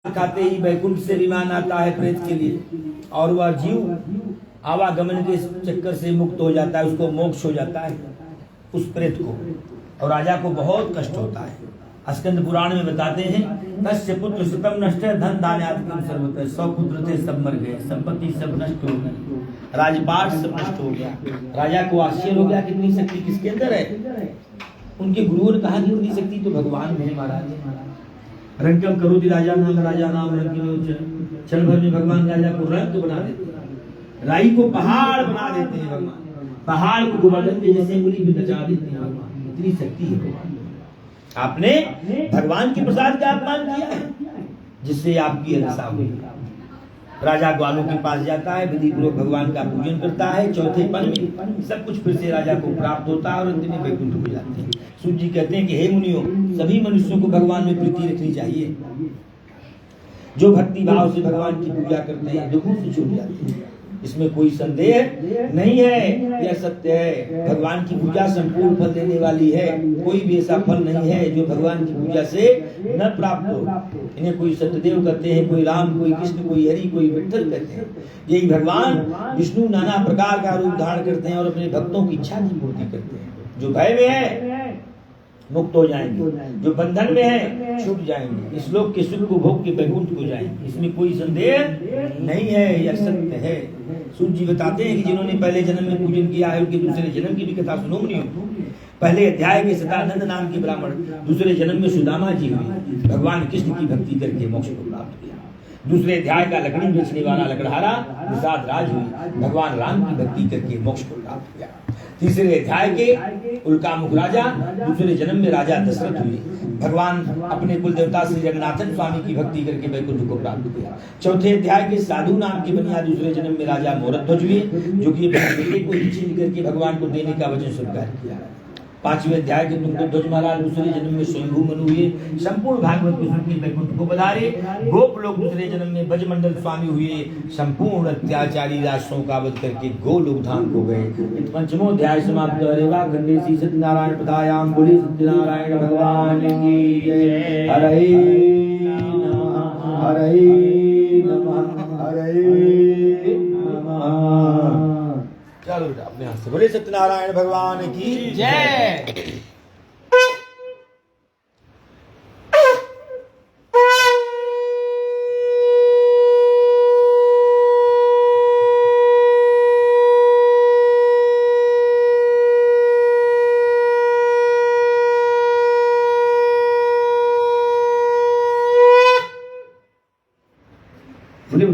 खाते ही वैकुंठ से विमान आता है प्रेत के लिए और वह जीव आवागमन के चक्कर से मुक्त हो जाता है, उसको मोक्ष हो जाता है उस प्रेत को, और राजा को बहुत कष्ट होता है। स्कंद पुराण में बताते हैं, तस्य पुत्र सुतम नष्ट धन धान्यादिकम सर्वतः, 100 पुत्र थे सब मर गए, संपत्ति सब नष्ट हो गई, राजपाट सब नष्ट हो गया। राजा को आश्चर्य हो गया कि इतनी शक्ति किसके अंदर है। उनके गुरुओं ने कहा कि इतनी शक्ति तो भगवान में महाराज। रंगम करो राजा नाम क्षण भर में भगवान राजा को रंग बना देते हैं, राई को पहाड़ बना देते हैं भगवान, पहाड़ को गोवर्धन के जैसे उंगली में नचा देते हैं भगवान। इतनी शक्ति है भगवान। आपने भगवान के प्रसाद का अपमान किया है जिससे आपकी दशा हुई। राजा ग्वालों के पास जाता है, विधि पूर्वक भगवान का पूजन करता है, चौथे पल में सब कुछ फिर से राजा को प्राप्त होता है और अंत में वैकुंठ हो जाते हैं। सूर्य जी कहते हैं कि हे मुनियों, सभी मनुष्यों को भगवान में प्रीति रखनी चाहिए। जो भक्ति भाव से भगवान की पूजा करते हैं दुखों से छूट जाते हैं, इसमें कोई संदेह नहीं है, यह सत्य है। भगवान की पूजा संपूर्ण फल देने वाली है, कोई भी ऐसा फल नहीं है जो भगवान की पूजा से न प्राप्त हो। इन्हें कोई सत्यदेव कहते हैं, कोई राम, कोई कृष्ण, कोई हरि, कोई विठ्ठल कहते हैं। यही भगवान विष्णु नाना प्रकार का रूप धारण करते हैं और अपने भक्तों की इच्छा की पूर्ति करते हैं। जो भय में है मुक्त हो जाएंगे, जो बंधन में है छूट जाएंगे, इस लोक के सुख को भोग के वैकुंठ को जाएंगे, इसमें कोई संदेह नहीं है, यह सत्य है। सूर्य जी बताते हैं कि जिन्होंने पहले जन्म में पूजन किया है उनके दूसरे जन्म की भी कथा सुनो मुनियों। पहले अध्याय के सदानंद नाम के ब्राह्मण दूसरे जन्म में सुदामा जी हुए, भगवान कृष्ण की भक्ति करके मोक्ष को प्राप्त किया। दूसरे अध्याय का लकड़ी बेचने वाला लकड़हारा निषाद राज हुई, भगवान राम की भक्ति करके मोक्ष को प्राप्त किया। तीसरे अध्याय के उल्कामुख राजा दूसरे जन्म में राजा दशरथ हुए, भगवान अपने कुल देवता श्री जगन्नाथन स्वामी की भक्ति करके वैकुंठ को प्राप्त किया। चौथे अध्याय के साधु नाम के बनिया दूसरे जन्म में राजा मोरध्वज हुए, जो कि बेटे को छीन करके भगवान को देने का वचन स्वीकार किया। पांचवें अध्याय के तुंगध्वज महाराज दूसरे जन्म में स्वयंभू मनु हुए, संपूर्ण भागवत को सुन के वैकुंठ को पधारे। गोप लोग दूसरे जन्म में ब्रजमंडल स्वामी हुए, संपूर्ण अत्याचारी राष्ट्रों का वध करके गोलोक धाम को गए। पंचमो अध्याय समाप्त। रेवा खंडेसी सत्यनारायण पदायाम बोली सत्यनारायण भगवान की जय। हरे नमः, हरे नमः, हरे नमः। चलो बेटा अपने हाथ से बोले सत्यनारायण भगवान की जय। बोले